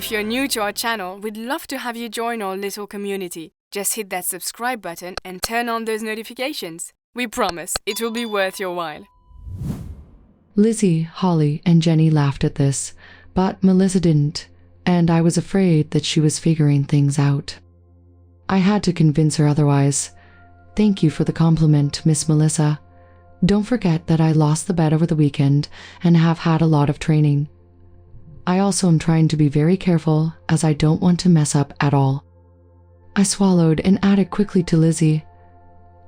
If you're new to our channel, we'd love to have you join our little community. Just hit that subscribe button and turn on those notifications. We promise it will be worth your while. Lizzie, Holly, and Jenny laughed at this, but Melissa didn't, and I was afraid that she was figuring things out. I had to convince her otherwise. Thank you for the compliment, Miss Melissa. Don't forget that I lost the bet over the weekend and have had a lot of training. I also am trying to be very careful as I don't want to mess up at all. I swallowed and added quickly to Lizzie,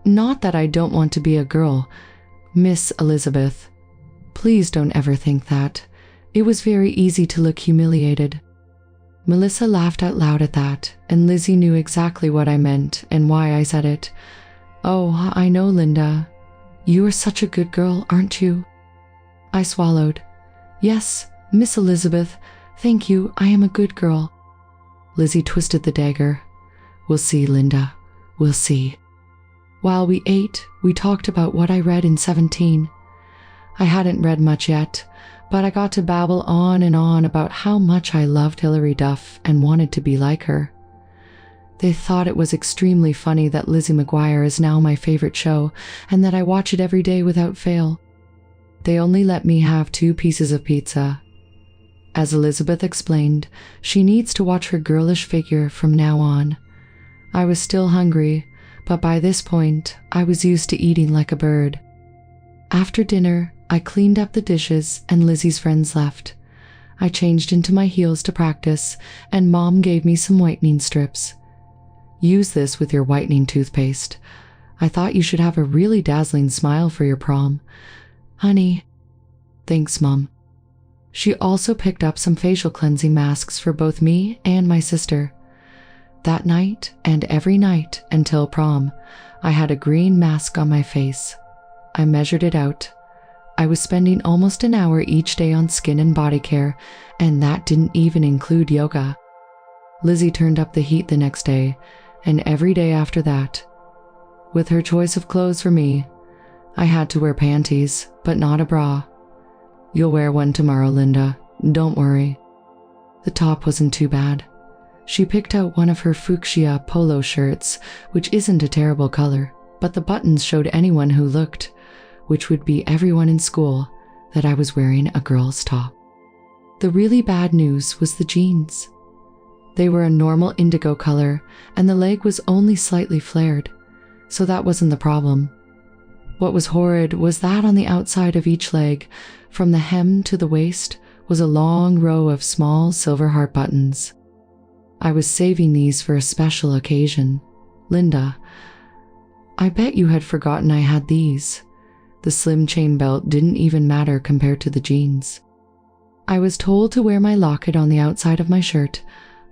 not that I don't want to be a girl, Miss Elizabeth. Please don't ever think that. It was very easy to look humiliated. Melissa laughed out loud at that, and Lizzie knew exactly what I meant and why I said it. Oh, I know, Linda. You are such a good girl, aren't you? I swallowed. Yes, Miss Elizabeth, thank you, I am a good girl. Lizzie twisted the dagger. We'll see, Linda, we'll see. While we ate, we talked about what I read in 17. I hadn't read much yet, but I got to babble on and on about how much I loved Hilary Duff and wanted to be like her. They thought it was extremely funny that Lizzie McGuire is now my favorite show and that I watch it every day without fail. They only let me have 2 pieces of pizza. As Elizabeth explained, she needs to watch her girlish figure from now on. I was still hungry, but by this point, I was used to eating like a bird. After dinner, I cleaned up the dishes and Lizzie's friends left. I changed into my heels to practice, and Mom gave me some whitening strips. Use this with your whitening toothpaste. I thought you should have a really dazzling smile for your prom. Honey. Thanks, Mom. She also picked up some facial cleansing masks for both me and my sister. That night, and every night until prom, I had a green mask on my face. I measured it out. I was spending almost an hour each day on skin and body care, and that didn't even include yoga. Lizzie turned up the heat the next day, and every day after that. With her choice of clothes for me, I had to wear panties, but not a bra. You'll wear one tomorrow, Linda. Don't worry. The top wasn't too bad. She picked out one of her fuchsia polo shirts, which isn't a terrible color, but the buttons showed anyone who looked, which would be everyone in school, that I was wearing a girl's top. The really bad news was the jeans. They were a normal indigo color, and the leg was only slightly flared, so that wasn't the problem. What was horrid was that on the outside of each leg, from the hem to the waist, was a long row of small silver heart buttons. I was saving these for a special occasion. Linda, I bet you had forgotten I had these. The slim chain belt didn't even matter compared to the jeans. I was told to wear my locket on the outside of my shirt,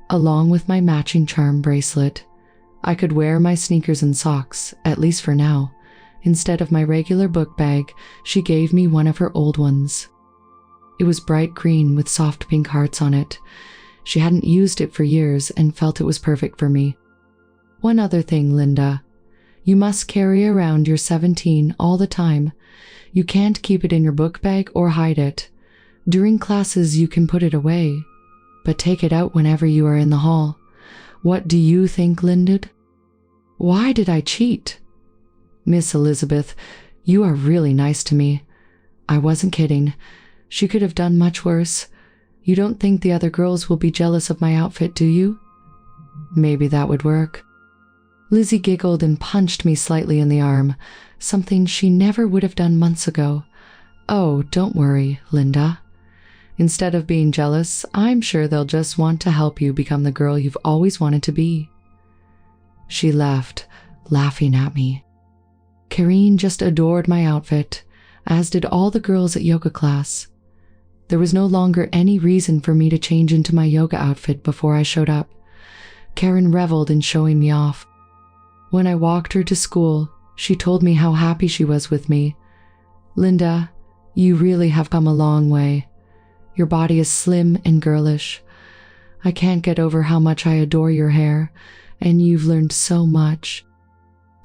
along with my matching charm bracelet. I could wear my sneakers and socks, at least for now. Instead of my regular book bag, she gave me one of her old ones. It was bright green with soft pink hearts on it. She hadn't used it for years and felt it was perfect for me. One other thing, Linda. You must carry around your 17 all the time. You can't keep it in your book bag or hide it. During classes you can put it away, but take it out whenever you are in the hall. What do you think, Linda? Why did I cheat? Miss Elizabeth, you are really nice to me. I wasn't kidding. She could have done much worse. You don't think the other girls will be jealous of my outfit, do you? Maybe that would work. Lizzie giggled and punched me slightly in the arm, something she never would have done months ago. Oh, don't worry, Linda. Instead of being jealous, I'm sure they'll just want to help you become the girl you've always wanted to be. She laughed, laughing at me. Karine just adored my outfit, as did all the girls at yoga class. There was no longer any reason for me to change into my yoga outfit before I showed up. Karen reveled in showing me off. When I walked her to school, she told me how happy she was with me. Linda, you really have come a long way. Your body is slim and girlish. I can't get over how much I adore your hair, and you've learned so much.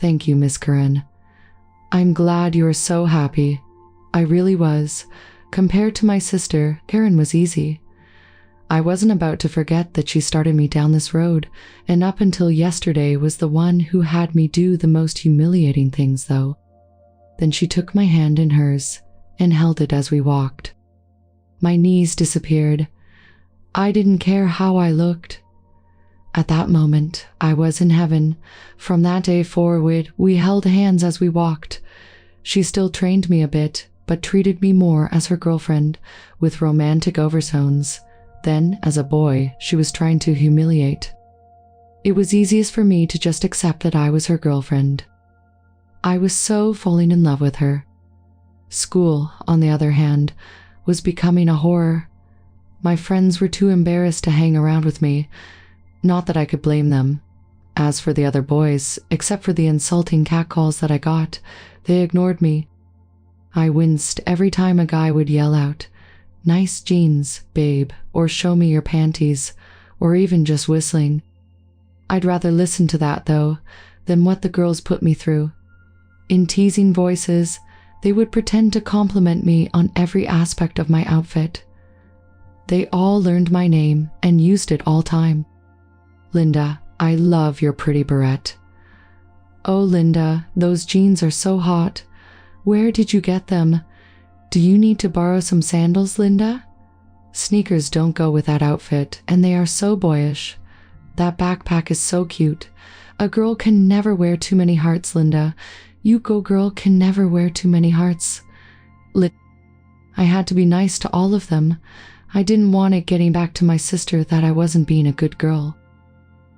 Thank you, Miss Curran. I'm glad you are so happy. I really was. Compared to my sister, Karen was easy. I wasn't about to forget that she started me down this road, and up until yesterday was the one who had me do the most humiliating things, though. Then she took my hand in hers and held it as we walked. My knees disappeared. I didn't care how I looked. At that moment, I was in heaven. From that day forward, we held hands as we walked. She still trained me a bit, but treated me more as her girlfriend, with romantic overtones. Then, as a boy, she was trying to humiliate. It was easiest for me to just accept that I was her girlfriend. I was so falling in love with her. School, on the other hand, was becoming a horror. My friends were too embarrassed to hang around with me. Not that I could blame them. As for the other boys, except for the insulting catcalls that I got, they ignored me. I winced every time a guy would yell out, "Nice jeans, babe," or "Show me your panties," or even just whistling. I'd rather listen to that, though, than what the girls put me through. In teasing voices, they would pretend to compliment me on every aspect of my outfit. They all learned my name and used it all time. "Linda, I love your pretty barrette." "Oh, Linda, those jeans are so hot. Where did you get them? Do you need to borrow some sandals, Linda? Sneakers don't go with that outfit, and they are so boyish. That backpack is so cute. A girl can never wear too many hearts, Linda. You go girl can never wear too many hearts." I had to be nice to all of them. I didn't want it getting back to my sister that I wasn't being a good girl.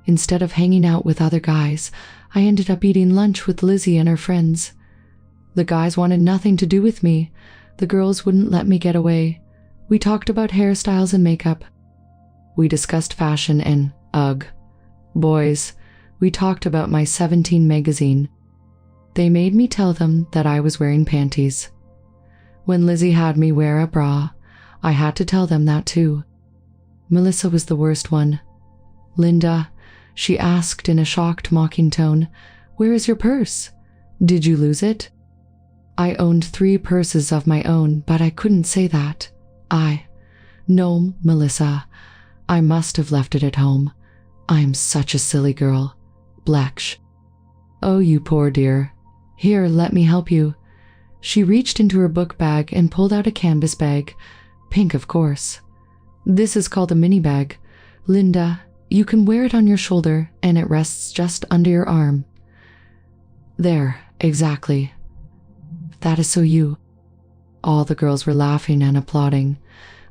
Instead of hanging out with other guys, I ended up eating lunch with Lizzie and her friends. The guys wanted nothing to do with me. The girls wouldn't let me get away. We talked about hairstyles and makeup. We discussed fashion and, ugh. Boys, we talked about my 17 magazine. They made me tell them that I was wearing panties. When Lizzie had me wear a bra, I had to tell them that too. Melissa was the worst one. "Linda," she asked in a shocked, mocking tone, "where is your purse? Did you lose it?" I owned 3 purses of my own, but I couldn't say that. No, Melissa, I must have left it at home. I'm such a silly girl. Bleksh. "Oh, you poor dear. Here, let me help you." She reached into her book bag and pulled out a canvas bag. Pink, of course. "This is called a mini bag. Linda, you can wear it on your shoulder, and it rests just under your arm. There, exactly. That is so you." All the girls were laughing and applauding.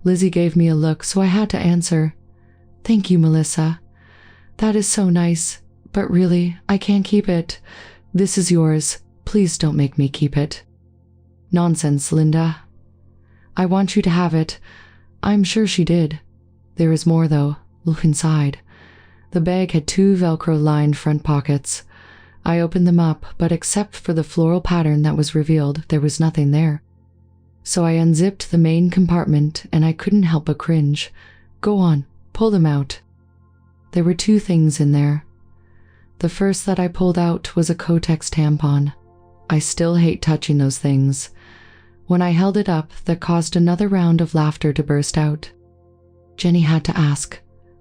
Lizzie gave me a look, so I had to answer. "Thank you, Melissa. That is so nice, but really, I can't keep it. This is yours. Please don't make me keep it." "Nonsense, Linda. I want you to have it." I'm sure she did. There is more, though. Look inside. The bag had 2 Velcro-lined front pockets. I opened them up, but except for the floral pattern that was revealed, there was nothing there. So I unzipped the main compartment, and I couldn't help but cringe. "Go on, pull them out." There were 2 things in there. The first that I pulled out was a Kotex tampon. I still hate touching those things. When I held it up, that caused another round of laughter to burst out. Jenny had to ask,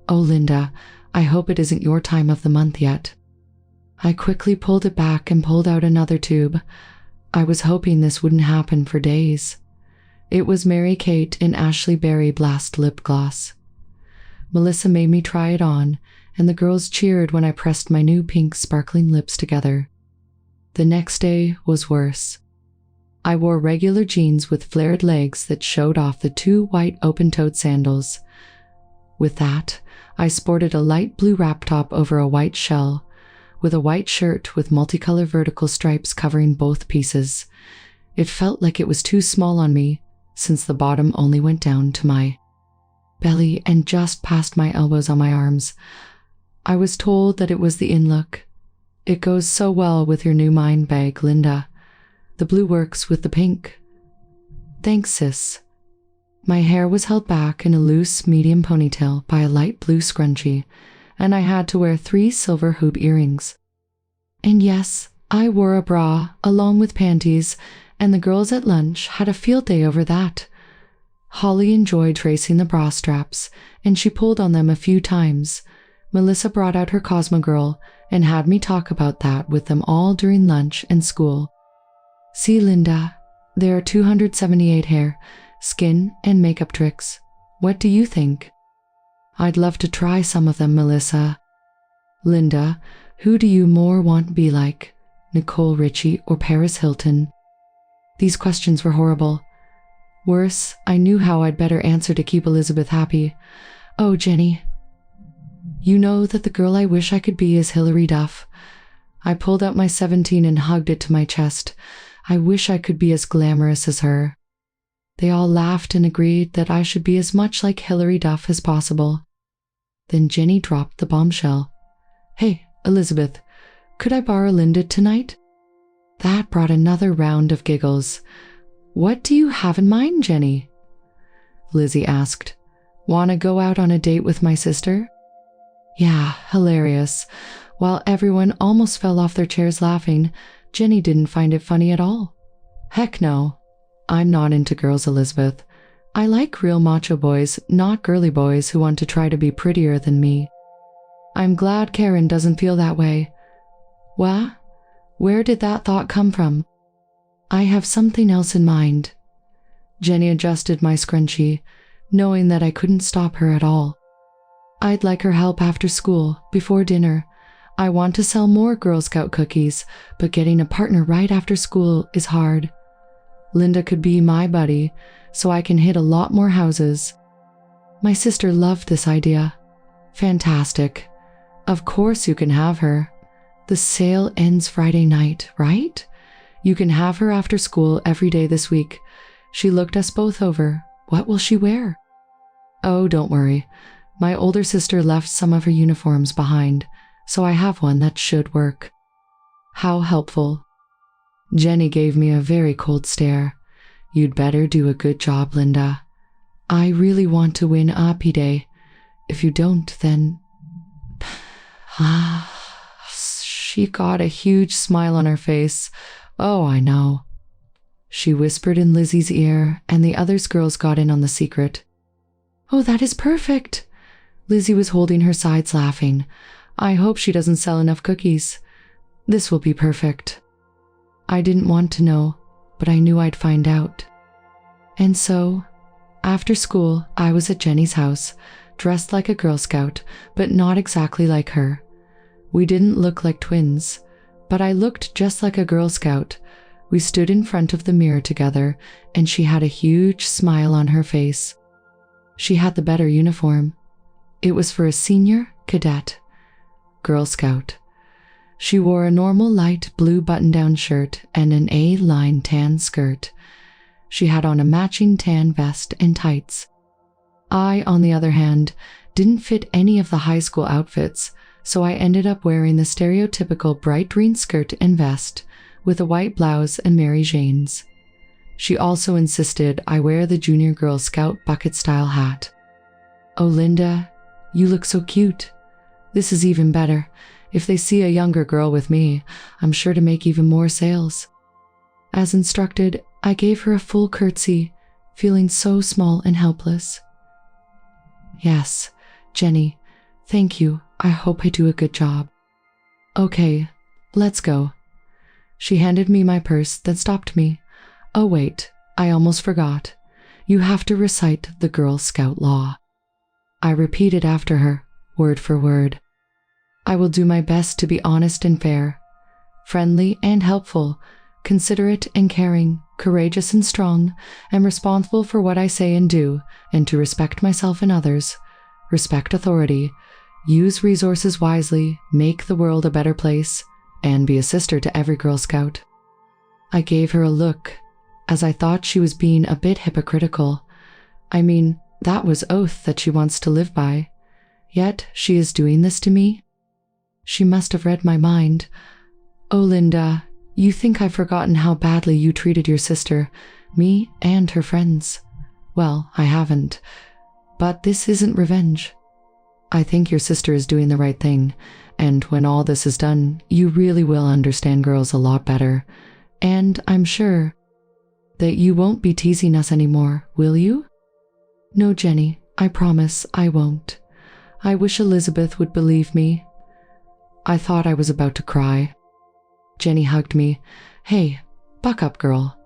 "Oh, Linda, I hope it isn't your time of the month yet." I quickly pulled it back and pulled out another tube. I was hoping this wouldn't happen for days. It was Mary Kate in Ashley Berry Blast lip gloss. Melissa made me try it on, and the girls cheered when I pressed my new pink sparkling lips together. The next day was worse. I wore regular jeans with flared legs that showed off the 2 white open-toed sandals. With that, I sported a light blue wrap top over a white shell, with a white shirt with multicolor vertical stripes covering both pieces. It felt like it was too small on me, since the bottom only went down to my belly and just past my elbows on my arms. I was told that it was the in-look. "It goes so well with your new mind bag, Linda. The blue works with the pink." "Thanks, sis." My hair was held back in a loose, medium ponytail by a light blue scrunchie, and I had to wear 3 silver hoop earrings. And yes, I wore a bra along with panties, and the girls at lunch had a field day over that. Holly enjoyed tracing the bra straps, and she pulled on them a few times. Melissa brought out her Cosmogirl and had me talk about that with them all during lunch and school. See, Linda, there are 278 hair, skin, and makeup tricks. What do you think? I'd love to try some of them, Melissa. Linda, who do you more want to be like? Nicole Richie or Paris Hilton? These questions were horrible. Worse, I knew how I'd better answer to keep Elizabeth happy. Oh, Jenny. You know that the girl I wish I could be is Hilary Duff. I pulled out my 17 and hugged it to my chest. I wish I could be as glamorous as her. They all laughed and agreed that I should be as much like Hilary Duff as possible. Then Jenny dropped the bombshell. Hey, Elizabeth, could I borrow Linda tonight? That brought another round of giggles. What do you have in mind, Jenny? Lizzie asked. Wanna go out on a date with my sister? Yeah, hilarious. While everyone almost fell off their chairs laughing, Jenny didn't find it funny at all. Heck no. I'm not into girls, Elizabeth. I like real macho boys, not girly boys who want to try to be prettier than me. I'm glad Karen doesn't feel that way. What? Where did that thought come from? I have something else in mind. Jenny adjusted my scrunchie, knowing that I couldn't stop her at all. I'd like her help after school, before dinner. I want to sell more Girl Scout cookies, but getting a partner right after school is hard. Linda could be my buddy, so I can hit a lot more houses. My sister loved this idea. Fantastic. Of course you can have her. The sale ends Friday night, right? You can have her after school every day this week. She looked us both over. What will she wear? Oh, don't worry. My older sister left some of her uniforms behind, so I have one that should work. How helpful. Jenny gave me a very cold stare. You'd better do a good job, Linda. I really want to win Appy Day. If you don't, then... She got a huge smile on her face. Oh, I know. She whispered in Lizzie's ear, and the other girls got in on the secret. Oh, that is perfect. Lizzie was holding her sides laughing. I hope she doesn't sell enough cookies. This will be perfect. I didn't want to know, but I knew I'd find out. And so, after school, I was at Jenny's house, dressed like a Girl Scout, but not exactly like her. We didn't look like twins, but I looked just like a Girl Scout. We stood in front of the mirror together, and she had a huge smile on her face. She had the better uniform. It was for a senior cadet, Girl Scout. She wore a normal light blue button-down shirt and an A-line tan skirt. She had on a matching tan vest and tights. I, on the other hand, didn't fit any of the high school outfits, so I ended up wearing the stereotypical bright green skirt and vest with a white blouse and Mary Jane's. She also insisted I wear the Junior Girl Scout bucket-style hat. Oh, Linda, you look so cute. This is even better. If they see a younger girl with me, I'm sure to make even more sales. As instructed, I gave her a full curtsy, feeling so small and helpless. Yes, Jenny, thank you. I hope I do a good job. Okay, let's go. She handed me my purse, then stopped me. Oh wait, I almost forgot. You have to recite the Girl Scout law. I repeated after her, word for word. I will do my best to be honest and fair, friendly and helpful, considerate and caring, courageous and strong, and responsible for what I say and do, and to respect myself and others, respect authority, use resources wisely, make the world a better place, and be a sister to every Girl Scout. I gave her a look, as I thought she was being a bit hypocritical. I mean, that was oath that she wants to live by. Yet she is doing this to me? She must have read my mind. Oh, Linda, you think I've forgotten how badly you treated your sister, me and her friends. Well, I haven't. But this isn't revenge. I think your sister is doing the right thing, and when all this is done, you really will understand girls a lot better. And I'm sure that you won't be teasing us anymore, will you? No, Jenny, I promise I won't. I wish Elizabeth would believe me. I thought I was about to cry. Jenny hugged me. Hey, buck up, girl.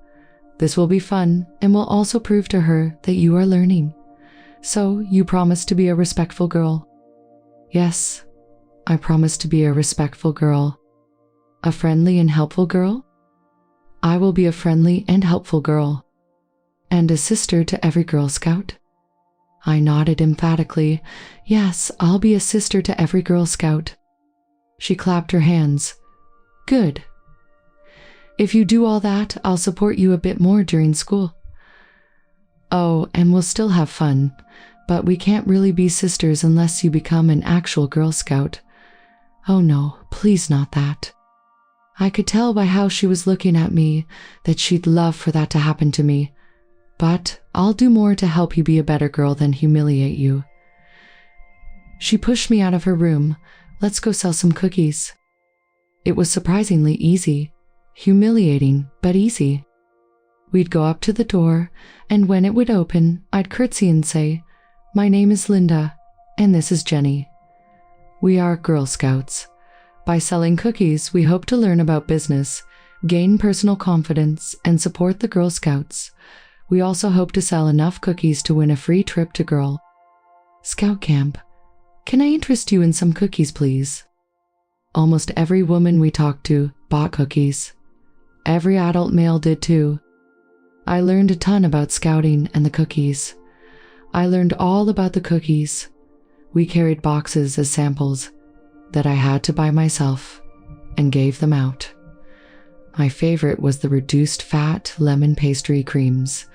This will be fun and will also prove to her that you are learning. So, you promise to be a respectful girl? Yes, I promise to be a respectful girl. A friendly and helpful girl? I will be a friendly and helpful girl. And a sister to every Girl Scout? I nodded emphatically. Yes, I'll be a sister to every Girl Scout. She clapped her hands. Good. If you do all that, I'll support you a bit more during school. Oh, and we'll still have fun, but we can't really be sisters unless you become an actual Girl Scout. Oh no, please not that. I could tell by how she was looking at me that she'd love for that to happen to me. But I'll do more to help you be a better girl than humiliate you. She pushed me out of her room. Let's go sell some cookies. It was surprisingly easy. Humiliating, but easy. We'd go up to the door, and when it would open, I'd curtsy and say, My name is Linda, and this is Jenny. We are Girl Scouts. By selling cookies, we hope to learn about business, gain personal confidence, and support the Girl Scouts. We also hope to sell enough cookies to win a free trip to Girl Scout camp. Can I interest you in some cookies, please? Almost every woman we talked to bought cookies. Every adult male did too. I learned a ton about scouting and the cookies. I learned all about the cookies. We carried boxes as samples that I had to buy myself and gave them out. My favorite was the reduced fat lemon pastry creams,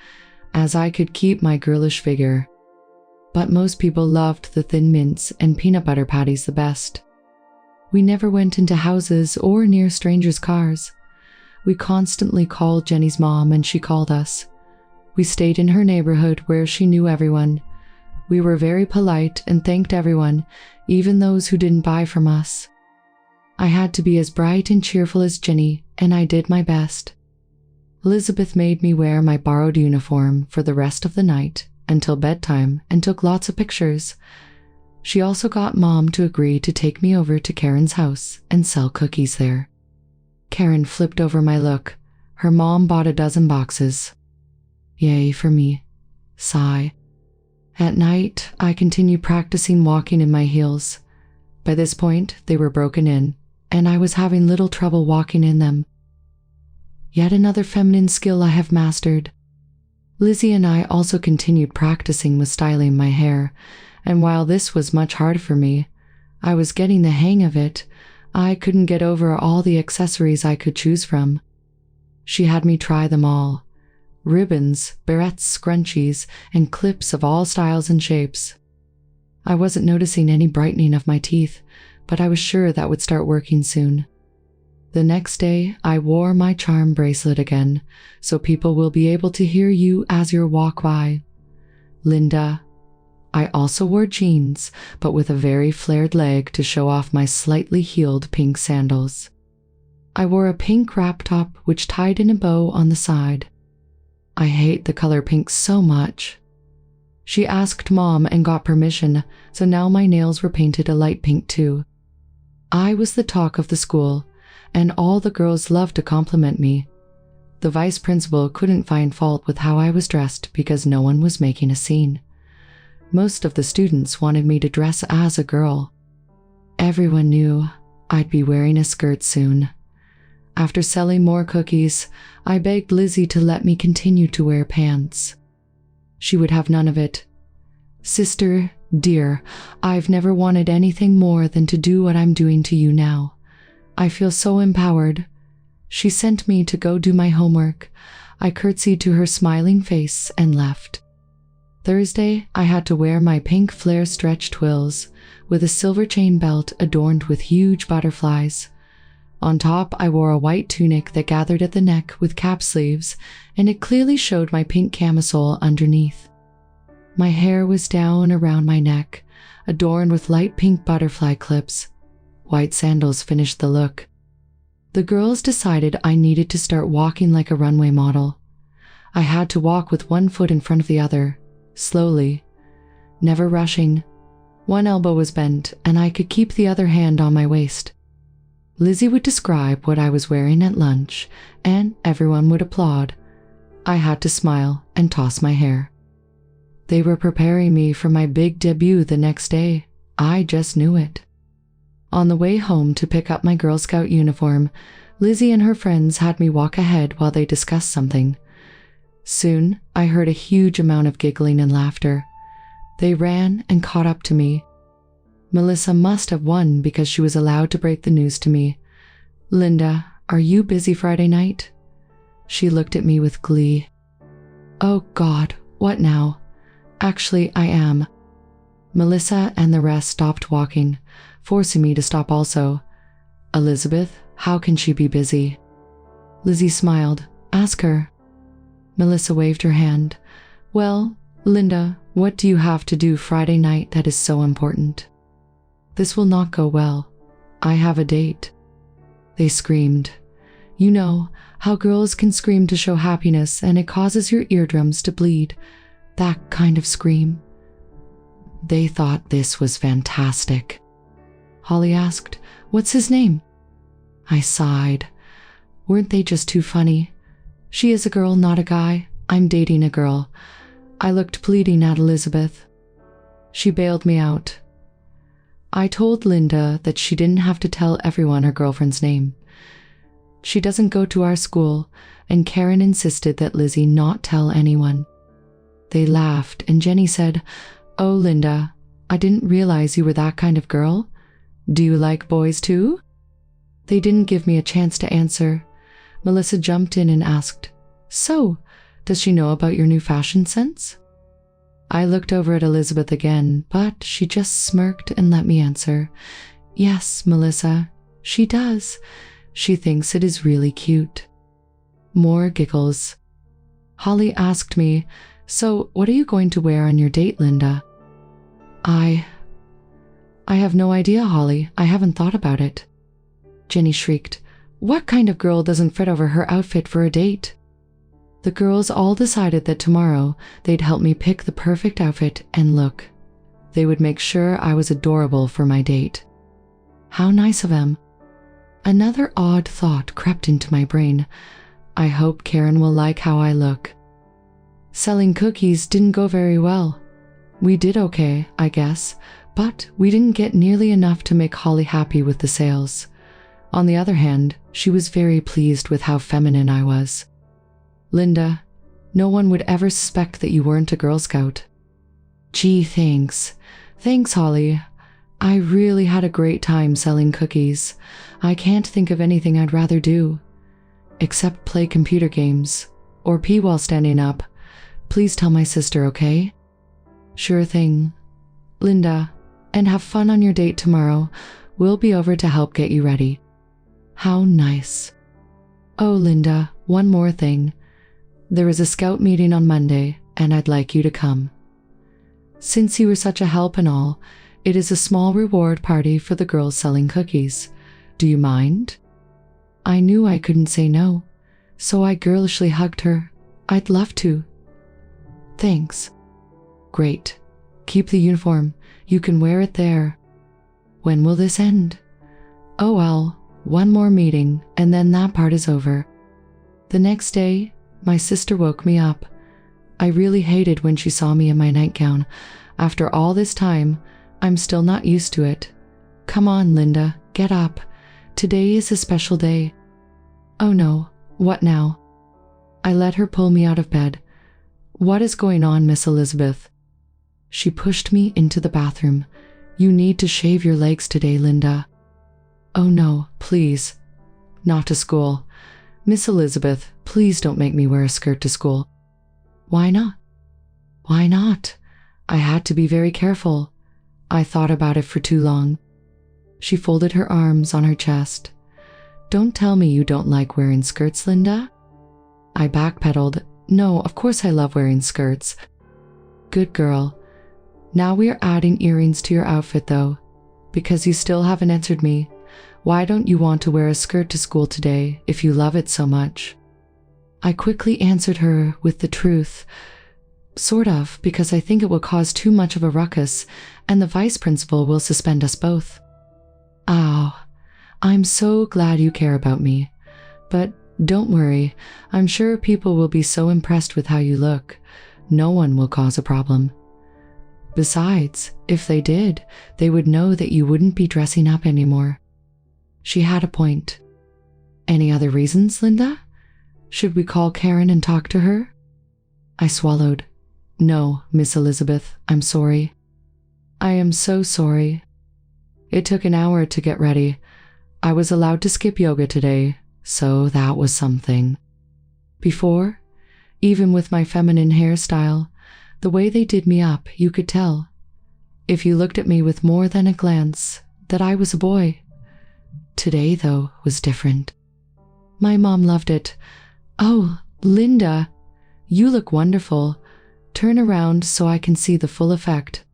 as I could keep my girlish figure. But most people loved the thin mints and peanut butter patties the best. We never went into houses or near strangers' cars. We constantly called Jenny's mom and she called us. We stayed in her neighborhood where she knew everyone. We were very polite and thanked everyone, even those who didn't buy from us. I had to be as bright and cheerful as Jenny, and I did my best. Elizabeth made me wear my borrowed uniform for the rest of the night until bedtime and took lots of pictures. She also got Mom to agree to take me over to Karen's house and sell cookies there. Karen flipped over my look. Her mom bought a dozen boxes. Yay for me. Sigh. At night, I continued practicing walking in my heels. By this point, they were broken in, and I was having little trouble walking in them. Yet another feminine skill I have mastered. Lizzie and I also continued practicing with styling my hair, and while this was much harder for me, I was getting the hang of it. I couldn't get over all the accessories I could choose from. She had me try them all. Ribbons, barrettes, scrunchies, and clips of all styles and shapes. I wasn't noticing any brightening of my teeth, but I was sure that would start working soon. The next day, I wore my charm bracelet again, so people will be able to hear you as you walk by. Linda. I also wore jeans, but with a very flared leg to show off my slightly heeled pink sandals. I wore a pink wrap top which tied in a bow on the side. I hate the color pink so much. She asked Mom and got permission, so now my nails were painted a light pink too. I was the talk of the school, and all the girls loved to compliment me. The vice principal couldn't find fault with how I was dressed because no one was making a scene. Most of the students wanted me to dress as a girl. Everyone knew I'd be wearing a skirt soon. After selling more cookies, I begged Lizzie to let me continue to wear pants. She would have none of it. Sister, dear, I've never wanted anything more than to do what I'm doing to you now. I feel so empowered. She sent me to go do my homework. I curtsied to her smiling face and left. Thursday, I had to wear my pink flare stretch twills with a silver chain belt adorned with huge butterflies. On top, I wore a white tunic that gathered at the neck with cap sleeves, and it clearly showed my pink camisole underneath. My hair was down around my neck, adorned with light pink butterfly clips. White sandals finished the look. The girls decided I needed to start walking like a runway model. I had to walk with one foot in front of the other, slowly, never rushing. One elbow was bent, and I could keep the other hand on my waist. Lizzie would describe what I was wearing at lunch, and everyone would applaud. I had to smile and toss my hair. They were preparing me for my big debut the next day. I just knew it. On the way home to pick up my Girl Scout uniform, Lizzie and her friends had me walk ahead while they discussed something. Soon, I heard a huge amount of giggling and laughter. They ran and caught up to me. Melissa must have won because she was allowed to break the news to me. "Linda, are you busy Friday night?" She looked at me with glee. "Oh God, what now? Actually, I am." Melissa and the rest stopped walking, forcing me to stop also. "Elizabeth, how can she be busy?" Lizzie smiled. "Ask her." Melissa waved her hand. "Well, Linda, what do you have to do Friday night that is so important?" "This will not go well. I have a date." They screamed. You know how girls can scream to show happiness and it causes your eardrums to bleed. That kind of scream. They thought this was fantastic. Holly asked, "What's his name?" I sighed. Weren't they just too funny? She is a girl, not a guy. I'm dating a girl. I looked pleading at Elizabeth. She bailed me out. I told Linda that she didn't have to tell everyone her girlfriend's name. She doesn't go to our school, and Karen insisted that Lizzie not tell anyone. They laughed, and Jenny said, "Oh, Linda, I didn't realize you were that kind of girl. Do you like boys too?" They didn't give me a chance to answer. Melissa jumped in and asked, "So, does she know about your new fashion sense?" I looked over at Elizabeth again, but she just smirked and let me answer. "Yes, Melissa, she does. She thinks it is really cute." More giggles. Holly asked me, "So, what are you going to wear on your date, Linda?" I have no idea, Holly. I haven't thought about it." Jenny shrieked, "What kind of girl doesn't fret over her outfit for a date?" The girls all decided that tomorrow they'd help me pick the perfect outfit and look. They would make sure I was adorable for my date. How nice of them. Another odd thought crept into my brain. I hope Karen will like how I look. Selling cookies didn't go very well. We did okay, I guess, but we didn't get nearly enough to make Holly happy with the sales. On the other hand, she was very pleased with how feminine I was. "Linda, no one would ever suspect that you weren't a Girl Scout." "Gee, thanks. Thanks, Holly. I really had a great time selling cookies. I can't think of anything I'd rather do. Except play computer games. Or pee while standing up. Please tell my sister, okay?" "Sure thing. Linda, and have fun on your date tomorrow. We'll be over to help get you ready." How nice. "Oh, Linda, one more thing. There is a scout meeting on Monday, and I'd like you to come. Since you were such a help and all, it is a small reward party for the girls selling cookies. Do you mind?" I knew I couldn't say no, so I girlishly hugged her. "I'd love to." "Thanks." "Great. Keep the uniform. You can wear it there." "When will this end?" "Oh well, one more meeting, and then that part is over." The next day, my sister woke me up. I really hated when she saw me in my nightgown. After all this time, I'm still not used to it. "Come on, Linda, get up. Today is a special day." "Oh no, what now?" I let her pull me out of bed. "What is going on, Miss Elizabeth?" She pushed me into the bathroom. "You need to shave your legs today, Linda." "Oh no, please. Not to school. Miss Elizabeth, please don't make me wear a skirt to school." "Why not?" "Why not? I had to be very careful. I thought about it for too long." She folded her arms on her chest. "Don't tell me you don't like wearing skirts, Linda." I backpedaled. "No, of course I love wearing skirts." "Good girl. Now we are adding earrings to your outfit though, because you still haven't answered me. Why don't you want to wear a skirt to school today if you love it so much?" I quickly answered her with the truth. Sort of, because I think it will cause too much of a ruckus, and the vice principal will suspend us both. Ow, I'm so glad you care about me. But don't worry, I'm sure people will be so impressed with how you look. No one will cause a problem. Besides, if they did, they would know that you wouldn't be dressing up anymore. She had a point. Any other reasons, Linda? Should we call Karen and talk to her? I swallowed. No, Miss Elizabeth, I'm sorry. I am so sorry. It took an hour to get ready. I was allowed to skip yoga today, so that was something. Before, even with my feminine hairstyle, the way they did me up, you could tell, if you looked at me with more than a glance, that I was a boy. Today, though, was different. My mom loved it. Oh, Linda, you look wonderful. Turn around so I can see the full effect.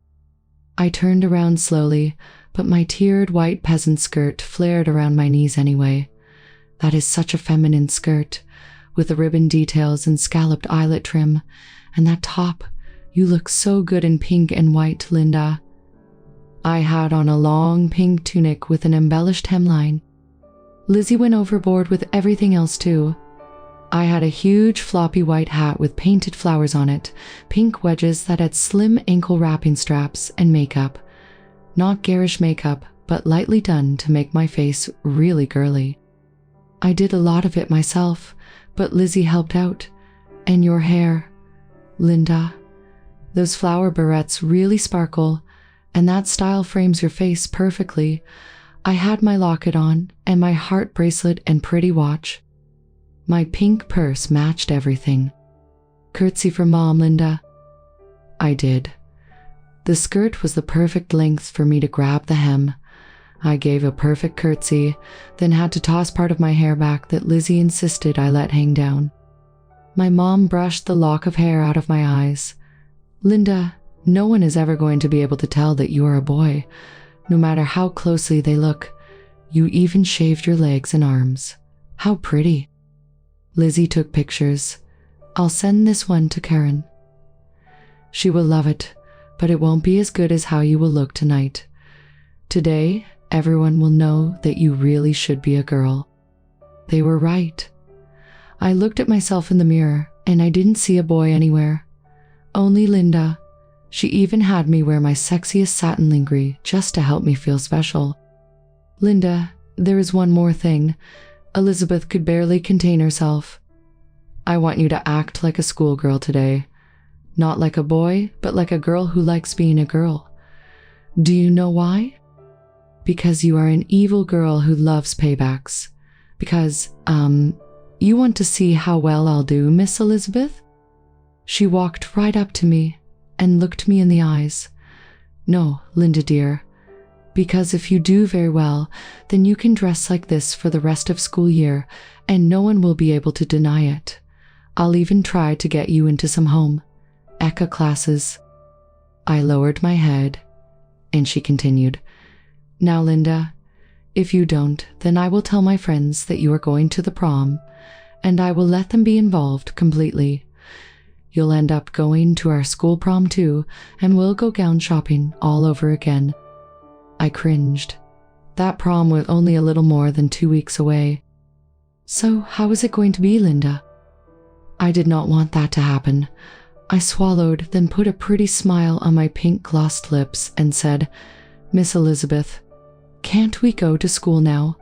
I turned around slowly, but my tiered white peasant skirt flared around my knees anyway. That is such a feminine skirt, with the ribbon details and scalloped eyelet trim, and that top. You look so good in pink and white, Linda. I had on a long pink tunic with an embellished hemline. Lizzie went overboard with everything else too. I had a huge floppy white hat with painted flowers on it, pink wedges that had slim ankle wrapping straps, and makeup. Not garish makeup, but lightly done to make my face really girly. I did a lot of it myself, but Lizzie helped out. And your hair, Linda. Those flower barrettes really sparkle, and that style frames your face perfectly. I had my locket on, and my heart bracelet and pretty watch. My pink purse matched everything. Curtsy for Mom, Linda. I did. The skirt was the perfect length for me to grab the hem. I gave a perfect curtsy, then had to toss part of my hair back that Lizzie insisted I let hang down. My mom brushed the lock of hair out of my eyes. Linda, no one is ever going to be able to tell that you are a boy, no matter how closely they look. You even shaved your legs and arms. How pretty. Lizzie took pictures. I'll send this one to Karen. She will love it, but it won't be as good as how you will look tonight. Today, everyone will know that you really should be a girl. They were right. I looked at myself in the mirror, and I didn't see a boy anywhere. Only Linda. She even had me wear my sexiest satin lingerie just to help me feel special. Linda, there is one more thing. Elizabeth could barely contain herself. I want you to act like a schoolgirl today. Not like a boy, but like a girl who likes being a girl. Do you know why? Because you are an evil girl who loves paybacks. Because, you want to see how well I'll do, Miss Elizabeth? She walked right up to me and looked me in the eyes. No, Linda dear, because if you do very well, then you can dress like this for the rest of school year, and no one will be able to deny it. I'll even try to get you into some home ecca classes. I lowered my head, and she continued, Now, Linda, if you don't, then I will tell my friends that you are going to the prom, and I will let them be involved completely. You'll end up going to our school prom too, and we'll go gown shopping all over again. I cringed. That prom was only a little more than 2 weeks away. So how is it going to be, Linda? I did not want that to happen. I swallowed, then put a pretty smile on my pink glossed lips and said, Miss Elizabeth, can't we go to school now?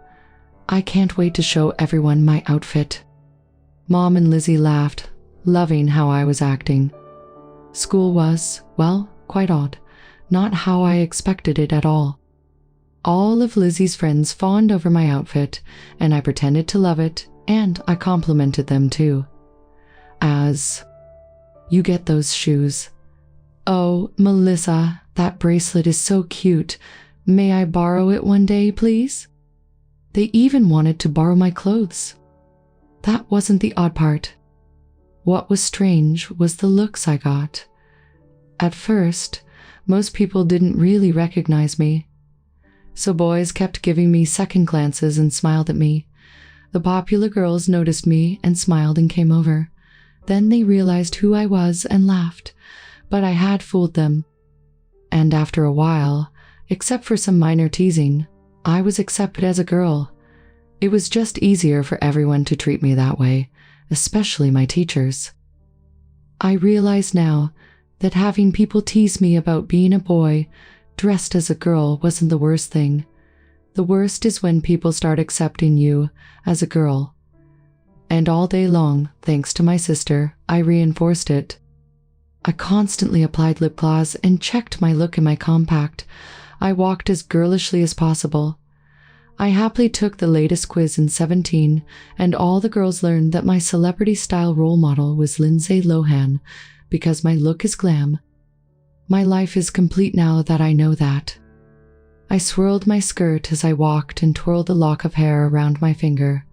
I can't wait to show everyone my outfit. Mom and Lizzie laughed, loving how I was acting. School was, well, quite odd, not how I expected it at all. All of Lizzie's friends fawned over my outfit, and I pretended to love it, and I complimented them too. As, you get those shoes. Oh, Melissa, that bracelet is so cute. May I borrow it one day, please? They even wanted to borrow my clothes. That wasn't the odd part. What was strange was the looks I got. At first, most people didn't really recognize me. So boys kept giving me second glances and smiled at me. The popular girls noticed me and smiled and came over. Then they realized who I was and laughed. but I had fooled them. And after a while, except for some minor teasing, I was accepted as a girl. It was just easier for everyone to treat me that way, especially my teachers. I realize now that having people tease me about being a boy dressed as a girl wasn't the worst thing. The worst is when people start accepting you as a girl. And all day long, thanks to my sister, I reinforced it. I constantly applied lip gloss and checked my look in my compact. I walked as girlishly as possible. I happily took the latest quiz in 17, and all the girls learned that my celebrity-style role model was Lindsay Lohan, because my look is glam. My life is complete now that I know that. I swirled my skirt as I walked and twirled a lock of hair around my finger.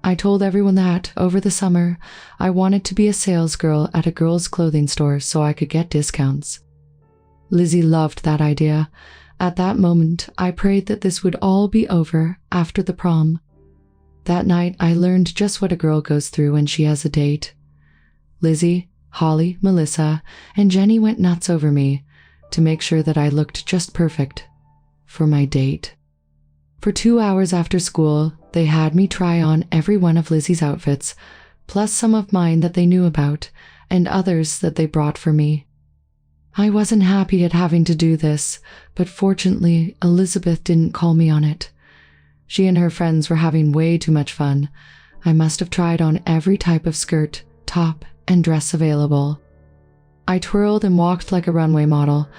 I told everyone that, over the summer, I wanted to be a salesgirl at a girls' clothing store so I could get discounts. Lizzie loved that idea. At that moment, I prayed that this would all be over after the prom. That night, I learned just what a girl goes through when she has a date. Lizzie, Holly, Melissa, and Jenny went nuts over me to make sure that I looked just perfect for my date. For 2 hours after school, they had me try on every one of Lizzie's outfits, plus some of mine that they knew about, and others that they brought for me. I wasn't happy at having to do this, but fortunately, Elizabeth didn't call me on it. She and her friends were having way too much fun. I must have tried on every type of skirt, top, and dress available. I twirled and walked like a runway model.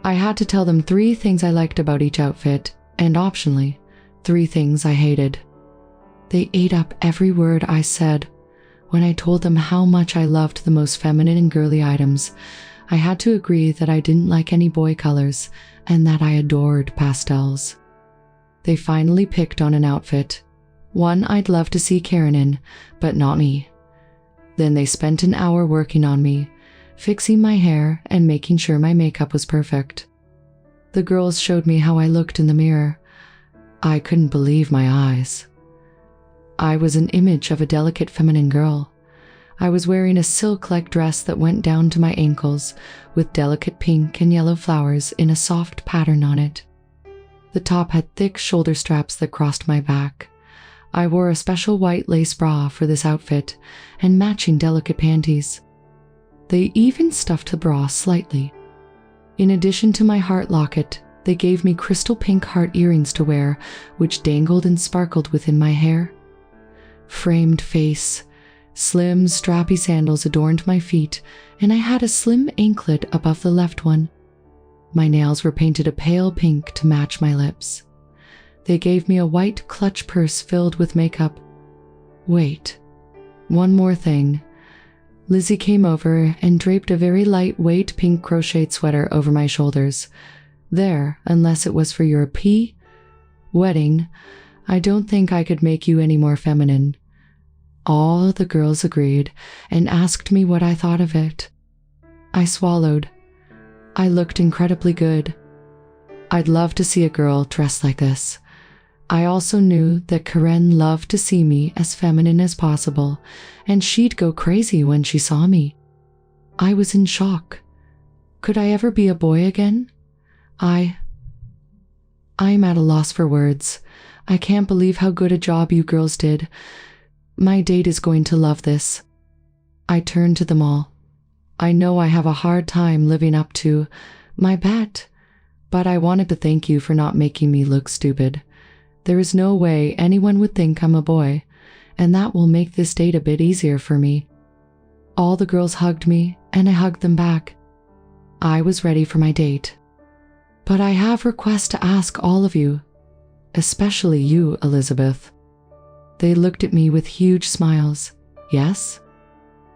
I had to tell them 3 things I liked about each outfit, and optionally, 3 things I hated. They ate up every word I said. When I told them how much I loved the most feminine and girly items, I had to agree that I didn't like any boy colors and that I adored pastels. They finally picked on an outfit, one I'd love to see Karen in, but not me. Then they spent an hour working on me, fixing my hair and making sure my makeup was perfect. The girls showed me how I looked in the mirror. I couldn't believe my eyes. I was an image of a delicate feminine girl. I was wearing a silk-like dress that went down to my ankles, with delicate pink and yellow flowers in a soft pattern on it. The top had thick shoulder straps that crossed my back. I wore a special white lace bra for this outfit and matching delicate panties. They even stuffed the bra slightly. In addition to my heart locket, they gave me crystal pink heart earrings to wear, which dangled and sparkled within my hair. Framed face, slim, strappy sandals adorned my feet, and I had a slim anklet above the left one. My nails were painted a pale pink to match my lips. They gave me a white clutch purse filled with makeup. Wait, one more thing. Lizzie came over and draped a very lightweight pink crocheted sweater over my shoulders. There, unless it was for your wedding, I don't think I could make you any more feminine. All the girls agreed and asked me what I thought of it. I swallowed. I looked incredibly good. I'd love to see a girl dressed like this. I also knew that Karen loved to see me as feminine as possible, and she'd go crazy when she saw me. I was in shock. Could I ever be a boy again? I'm at a loss for words. I can't believe how good a job you girls did. My date is going to love this. I turned to them all. I know I have a hard time living up to my bet, but I wanted to thank you for not making me look stupid. There is no way anyone would think I'm a boy, and that will make this date a bit easier for me. All the girls hugged me, and I hugged them back. I was ready for my date. But I have requests to ask all of you, especially you, Elizabeth. They looked at me with huge smiles. Yes?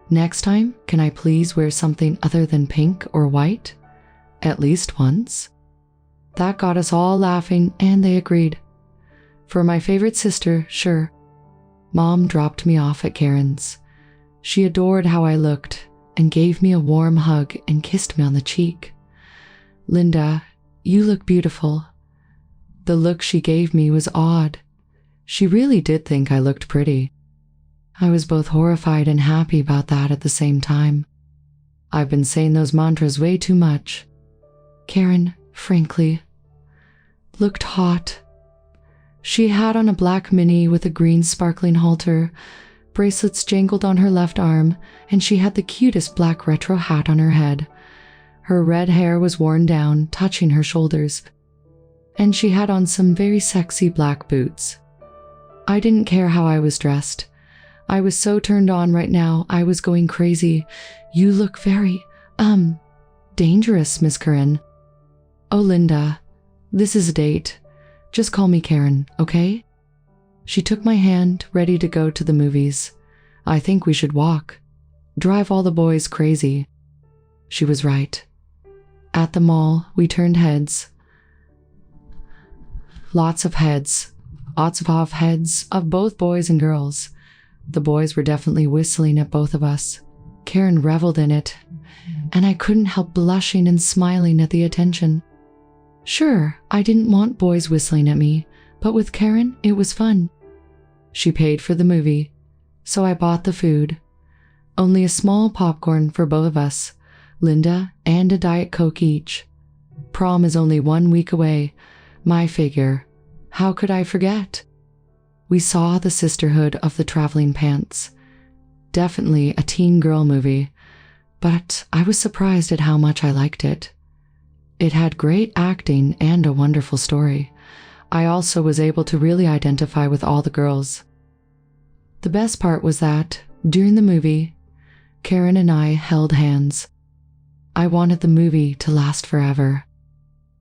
Next time, can I please wear something other than pink or white? At least once? That got us all laughing, and they agreed. For my favorite sister, sure. Mom dropped me off at Karen's. She adored how I looked and gave me a warm hug and kissed me on the cheek. Linda, you look beautiful. The look she gave me was odd. She really did think I looked pretty. I was both horrified and happy about that at the same time. I've been saying those mantras way too much. Karen, frankly, looked hot. She had on a black mini with a green sparkling halter, bracelets jangled on her left arm, and she had the cutest black retro hat on her head. Her red hair was worn down, touching her shoulders, and she had on some very sexy black boots. I didn't care how I was dressed. I was so turned on right now, I was going crazy. You look very, dangerous, Miss Karen. Oh, Linda, this is a date. Just call me Karen, okay? She took my hand, ready to go to the movies. I think we should walk. Drive all the boys crazy. She was right. At the mall, we turned heads. Lots of heads of both boys and girls. The boys were definitely whistling at both of us. Karen reveled in it, and I couldn't help blushing and smiling at the attention. Sure, I didn't want boys whistling at me, but with Karen, it was fun. She paid for the movie, so I bought the food. Only a small popcorn for both of us, Linda, and a Diet Coke each. Prom is only 1 week away. My figure. How could I forget? We saw The Sisterhood of the Traveling Pants. Definitely a teen girl movie, but I was surprised at how much I liked it. It had great acting and a wonderful story. I also was able to really identify with all the girls. The best part was that, during the movie, Karen and I held hands. I wanted the movie to last forever.